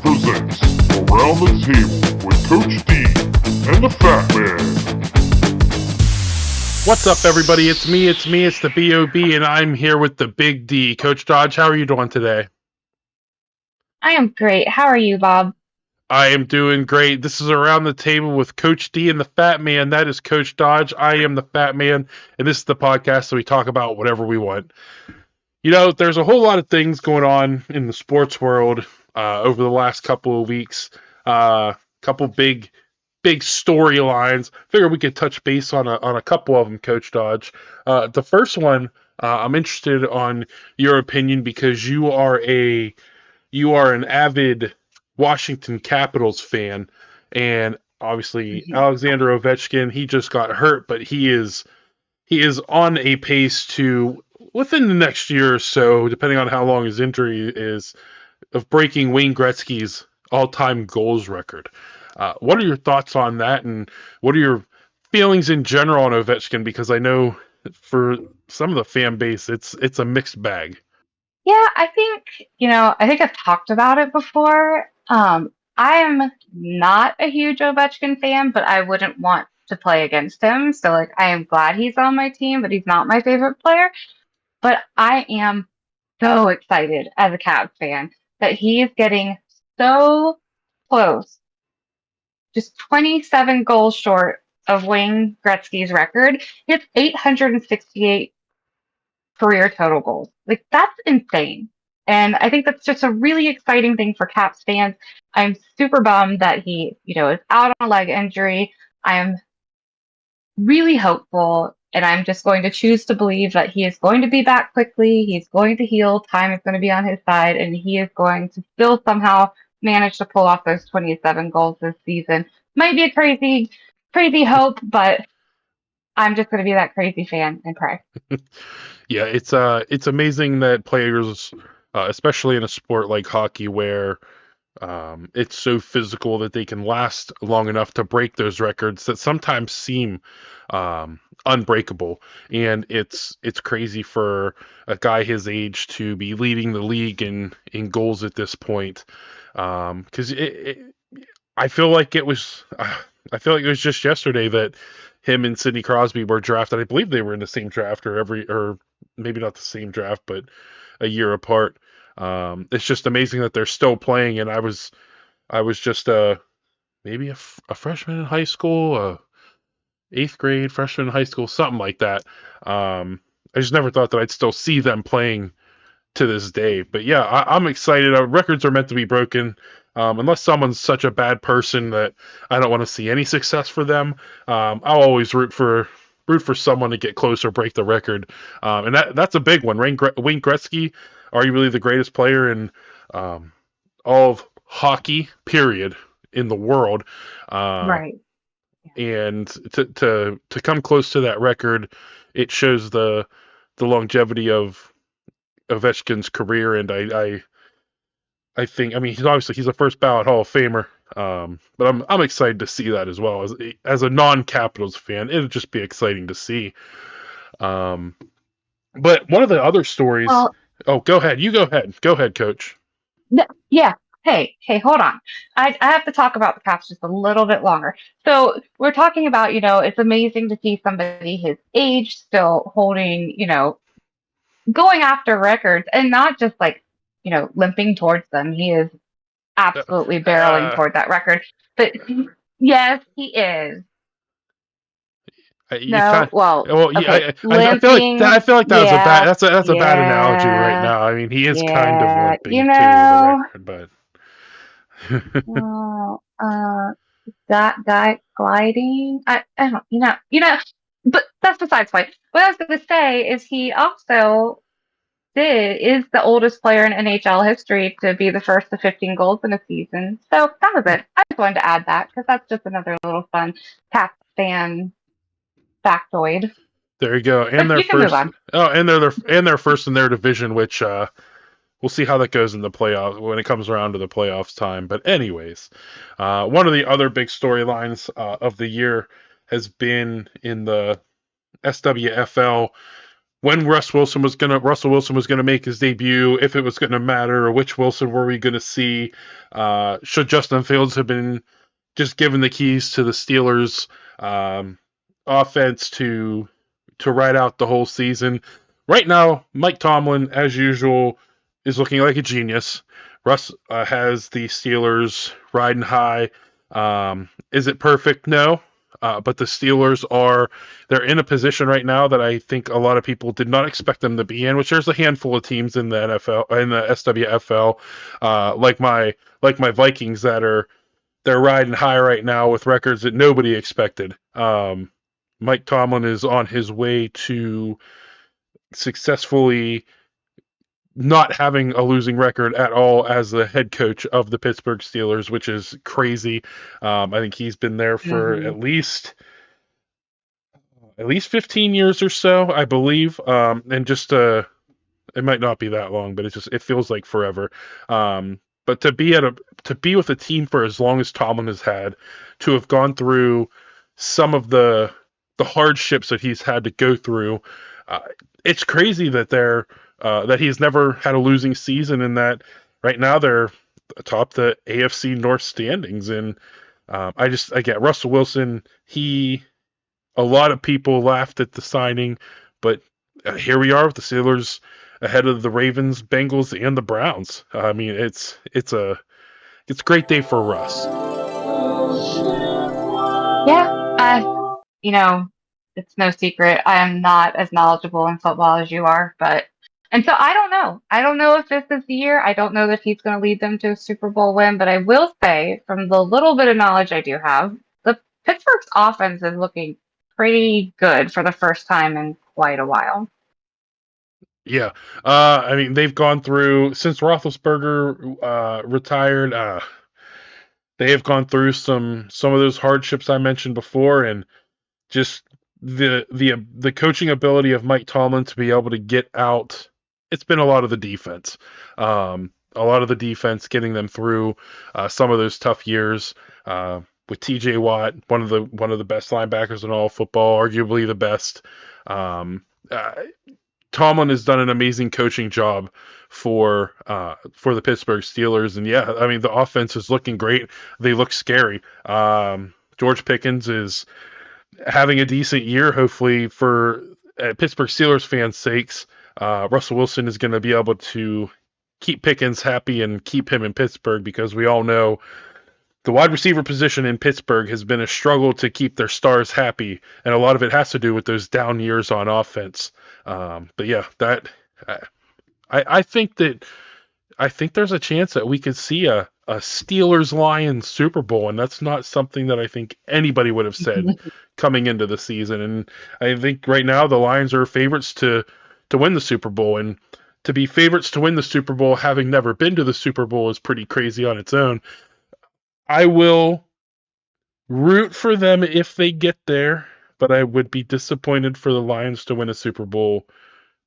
presents Around the Table with Coach D and the Fat Man. What's up, everybody? It's the B.O.B., and I'm here with the Big D. Coach Dodge, how are you doing today? I am great. How are you, Bob? I am doing great. This is Around the Table with Coach D and the Fat Man. That is Coach Dodge. I am the Fat Man, and this is the podcast so we talk about whatever we want. You know, there's a whole lot of things going on in the sports world over the last couple of weeks. Couple big storylines. Figured we could touch base on a couple of them, Coach Dodge. The first one, I'm interested on your opinion because you are an avid Washington Capitals fan, and obviously Alexander Ovechkin, he just got hurt, but he is on a pace to, within the next year or so, depending on how long his injury is, of breaking Wayne Gretzky's all-time goals record. What are your thoughts on that, and what are your feelings in general on Ovechkin? Because I know for some of the fan base, it's a mixed bag. Yeah, I think I've talked about it before. I am not a huge Ovechkin fan, but I wouldn't want to play against him. So, I am glad he's on my team, but he's not my favorite player. But I am so excited as a Cavs fan that he is getting so close, just 27 goals short of Wayne Gretzky's record. He has 868 career total goals. That's insane. And I think that's just a really exciting thing for Caps fans. I'm super bummed that he, is out on a leg injury. I'm really hopeful, and I'm just going to choose to believe that he is going to be back quickly. He's going to heal. Time is going to be on his side, and he is going to still somehow manage to pull off those 27 goals this season. Might be a crazy hope, but I'm just going to be that crazy fan and pray. Yeah, it's amazing that players, especially in a sport like hockey, where it's so physical, that they can last long enough to break those records that sometimes seem unbreakable. And it's crazy for a guy his age to be leading the league in goals at this point. Because I feel like it was just yesterday that him and Sidney Crosby were drafted. I believe they were in the same draft, or maybe not the same draft, but a year apart. It's just amazing that they're still playing. And I was just maybe a freshman in high school, eighth grade freshman in high school, something like that. I just never thought that I'd still see them playing to this day. But yeah, I'm excited. Records are meant to be broken. Unless someone's such a bad person that I don't want to see any success for them, I'll always root for someone to get close or break the record. And that's a big one. Wayne Gretzky, arguably the greatest player in all of hockey, period, in the world. Right. And to come close to that record, it shows the longevity of Ovechkin's career. And I think, he's a first ballot Hall of Famer. But I'm excited to see that as well. As a non-Capitals fan, it'll just be exciting to see. But one of the other stories. Well, go ahead. You go ahead. Go ahead, Coach. yeah. Hey, hold on. I have to talk about the Caps just a little bit longer. So we're talking about, it's amazing to see somebody his age still holding, going after records, and not just limping towards them. He is absolutely barreling toward that record. But yes, he is. Okay. limping, I feel like that was a bad analogy right now. He is kind of limping to the record, but well, gliding. I don't, but that's besides the point. What I was going to say is he also is the oldest player in NHL history to be the first to 15 goals in a season. So that was it. I just wanted to add that because that's just another little fun Caps fan factoid. There you go. And they're first. And they're first in their division, which we'll see how that goes in the playoffs when it comes around to the playoffs time. But anyways, one of the other big storylines of the year has been in the SWFL. when Russell Wilson was gonna make his debut, if it was gonna matter, or which Wilson were we gonna see? Should Justin Fields have been just given the keys to the Steelers offense to ride out the whole season? Right now, Mike Tomlin, as usual, is looking like a genius. Russ has the Steelers riding high. Is it perfect? No. But the Steelers they're in a position right now that I think a lot of people did not expect them to be in, which there's a handful of teams in the NFL, in the SWFL, like my Vikings they're riding high right now with records that nobody expected. Mike Tomlin is on his way to successfully not having a losing record at all as the head coach of the Pittsburgh Steelers, which is crazy. I think he's been there for at least 15 years or so, I believe. And just it might not be that long, but it feels like forever. But to be with a team for as long as Tomlin has had, to have gone through some of the hardships that he's had to go through, it's crazy that he's never had a losing season, and that right now they're atop the AFC North standings. And again, Russell Wilson, a lot of people laughed at the signing, but here we are with the Steelers ahead of the Ravens, Bengals, and the Browns. I mean, it's a great day for Russ. Yeah, it's no secret I am not as knowledgeable in football as you are, and so I don't know. I don't know if this is the year. I don't know that he's going to lead them to a Super Bowl win, but I will say, from the little bit of knowledge I do have, the Pittsburgh's offense is looking pretty good for the first time in quite a while. Yeah. I mean, they've gone through, since Roethlisberger retired, they have gone through some of those hardships I mentioned before, and just the coaching ability of Mike Tomlin to be able to get out. It's been a lot of the defense. A lot of the defense getting them through some of those tough years. With TJ Watt, one of the best linebackers in all football, arguably the best. Tomlin has done an amazing coaching job for the Pittsburgh Steelers, and yeah, I mean the offense is looking great. They look scary. George Pickens is having a decent year, hopefully for Pittsburgh Steelers fans' sakes. Russell Wilson is going to be able to keep Pickens happy and keep him in Pittsburgh, because we all know the wide receiver position in Pittsburgh has been a struggle to keep their stars happy, and a lot of it has to do with those down years on offense. But yeah, I think there's a chance that we could see a Steelers-Lions Super Bowl, and that's not something that I think anybody would have said coming into the season. And I think right now the Lions are favorites to win the Super Bowl, and to be favorites to win the Super Bowl, having never been to the Super Bowl, is pretty crazy on its own. I will root for them if they get there, but I would be disappointed for the Lions to win a Super Bowl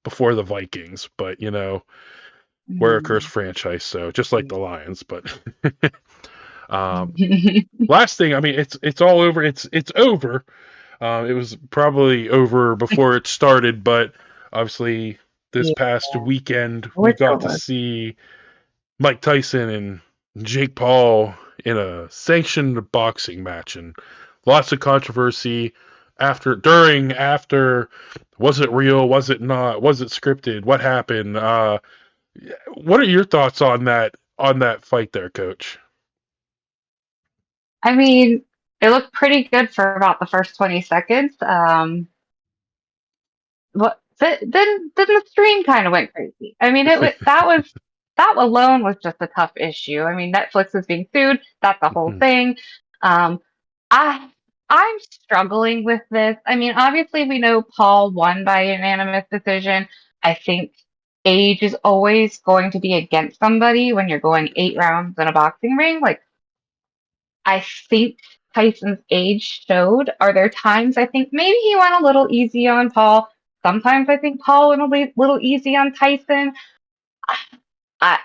before the Vikings. But, we're a cursed franchise, so just like the Lions. But last thing, I mean, it's all over. It's over. It was probably over before it started, but obviously this past weekend we got to see Mike Tyson and Jake Paul in a sanctioned boxing match, and lots of controversy after. Was it real? Was it not? Was it scripted? What happened? What are your thoughts on that fight there, Coach? I mean, it looked pretty good for about the first 20 seconds. Then the stream kind of went crazy. I mean, that alone was just a tough issue. I mean, Netflix is being sued. That's the whole thing. I'm struggling with this. I mean, obviously we know Paul won by unanimous decision. I think age is always going to be against somebody when you're going 8 rounds in a boxing ring. Like, I think Tyson's age showed. Are there times I think maybe he went a little easy on Paul? Sometimes I think Paul went a little easy on Tyson. I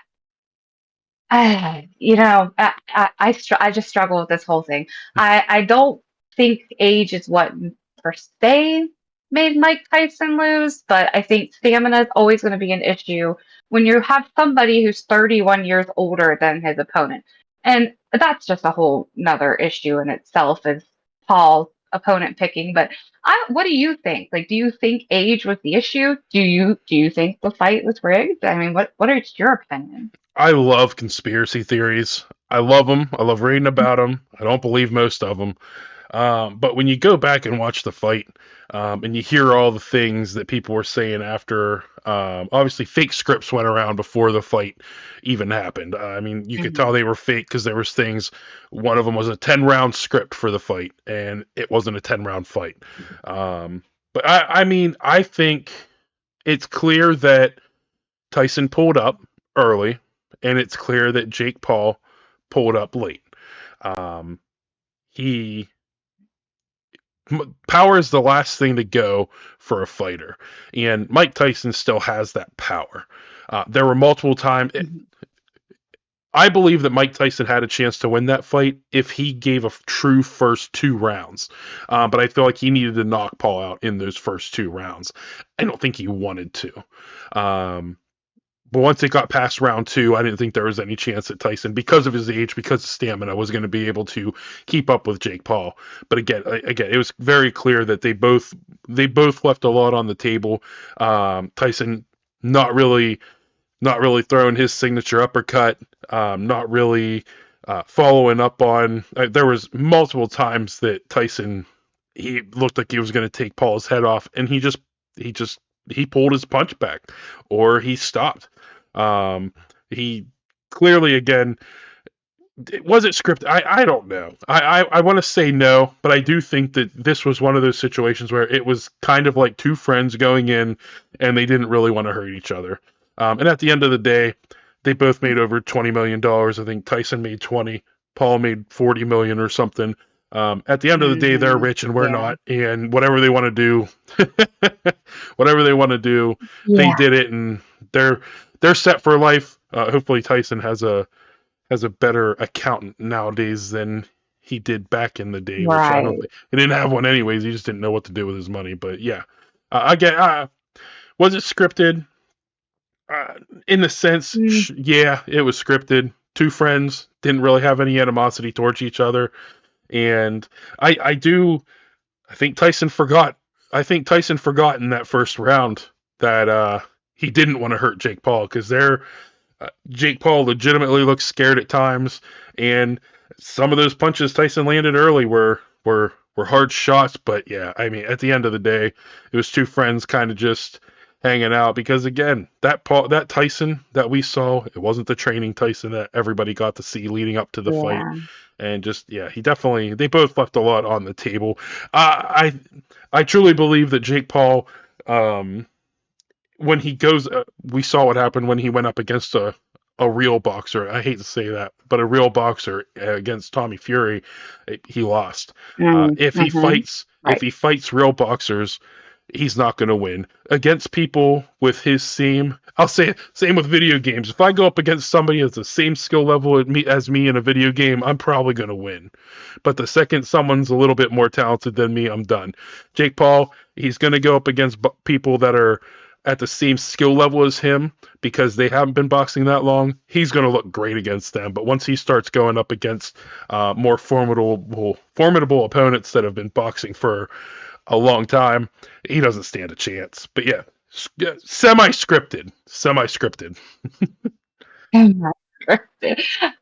just struggle with this whole thing. I don't think age is what per se made Mike Tyson lose, but I think stamina is always going to be an issue when you have somebody who's 31 years older than his opponent. And that's just a whole nother issue in itself, is Paul's opponent picking. But what do you think? Like, do you think age was the issue? Do you think the fight was rigged? I mean, what is your opinion? I love conspiracy theories. I love them. I love reading about them. I don't believe most of them. But when you go back and watch the fight, and you hear all the things that people were saying after, obviously fake scripts went around before the fight even happened. I mean, you could tell they were fake because there was things. One of them was a 10-round script for the fight, and it wasn't a 10-round fight. But I mean, I think it's clear that Tyson pulled up early, and it's clear that Jake Paul pulled up late. He Power is the last thing to go for a fighter, and Mike Tyson still has that power. There were multiple times. I believe that Mike Tyson had a chance to win that fight if he gave a true first 2 rounds. But I feel like he needed to knock Paul out in those first 2 rounds. I don't think he wanted to. But once it got past round 2, I didn't think there was any chance that Tyson, because of his age, because of stamina, was going to be able to keep up with Jake Paul. But again, it was very clear that they both left a lot on the table. Tyson not really throwing his signature uppercut, not really following up on. There was multiple times that Tyson, he looked like he was going to take Paul's head off, and he pulled his punch back, or he stopped. He clearly, again, was it scripted? I don't know. I want to say no, but I do think that this was one of those situations where it was kind of like two friends going in, and they didn't really want to hurt each other. And at the end of the day, they both made over $20 million. I think Tyson made 20, Paul made 40 million or something. At the end of the day, they're rich and we're not, and whatever they want to do, they did it, and they're set for life. Hopefully Tyson has a better accountant nowadays than he did back in the day, which I don't think he didn't have one anyways. He just didn't know what to do with his money. But yeah, again, was it scripted? In the sense, yeah, it was scripted. Two friends didn't really have any animosity towards each other. And I think Tyson forgot. I think Tyson forgot in that first round that he didn't want to hurt Jake Paul, because Jake Paul legitimately looked scared at times, and some of those punches Tyson landed early were hard shots. But yeah, I mean, at the end of the day, it was two friends kind of just hanging out, because again, that Tyson that we saw, it wasn't the training Tyson that everybody got to see leading up to the fight. And they both left a lot on the table. I truly believe that Jake Paul, when he goes, we saw what happened when he went up against a real boxer. I hate to say that, but a real boxer against Tommy Fury, he lost. If he fights real boxers, he's not going to win. Against people with his same, I'll say same with video games. If I go up against somebody that's the same skill level as me in a video game, I'm probably going to win. But the second someone's a little bit more talented than me, I'm done. Jake Paul, he's going to go up against people that are at the same skill level as him, because they haven't been boxing that long. He's going to look great against them. But once he starts going up against more formidable opponents that have been boxing for a long time, he doesn't stand a chance. But yeah, semi-scripted.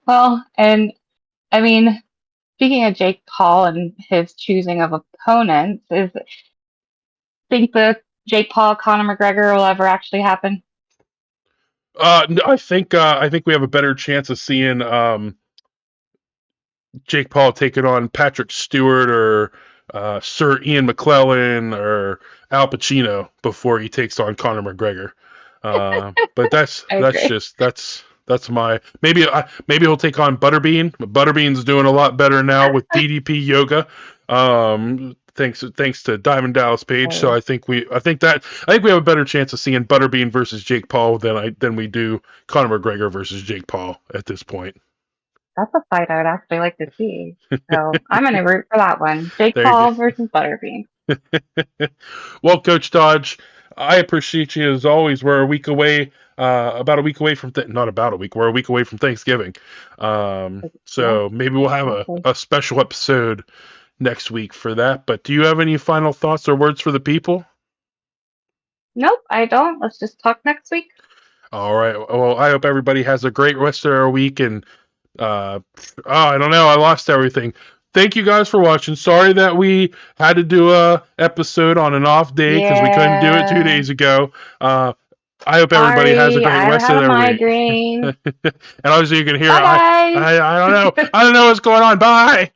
Well, and I mean, speaking of Jake Paul and his choosing of opponents, think the Jake Paul Conor McGregor will ever actually happen? No, I think we have a better chance of seeing Jake Paul taking on Patrick Stewart or Sir Ian McClellan or Al Pacino before he takes on Conor McGregor. But that's my maybe he'll take on Butterbean. Butterbean's doing a lot better now with DDP yoga. Thanks to Diamond Dallas Page. So I think we have a better chance of seeing Butterbean versus Jake Paul than we do Conor McGregor versus Jake Paul at this point. That's a fight I would actually like to see. So I'm going to root for that one. Jake Paul versus Butterbean. Well, Coach Dodge, I appreciate you as always. We're a week away, about a week away from not about a week. We're a week away from Thanksgiving. So maybe we'll have a special episode next week for that. But do you have any final thoughts or words for the people? Nope, I don't. Let's just talk next week. All right. Well, I hope everybody has a great rest of their week. And I don't know. I lost everything. Thank you guys for watching. Sorry that we had to do a episode on an off day because we couldn't do it 2 days ago. I hope everybody has a great rest of their migraine. week. And obviously you can hear I don't know. I don't know what's going on. Bye.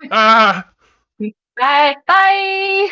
Bye. Bye.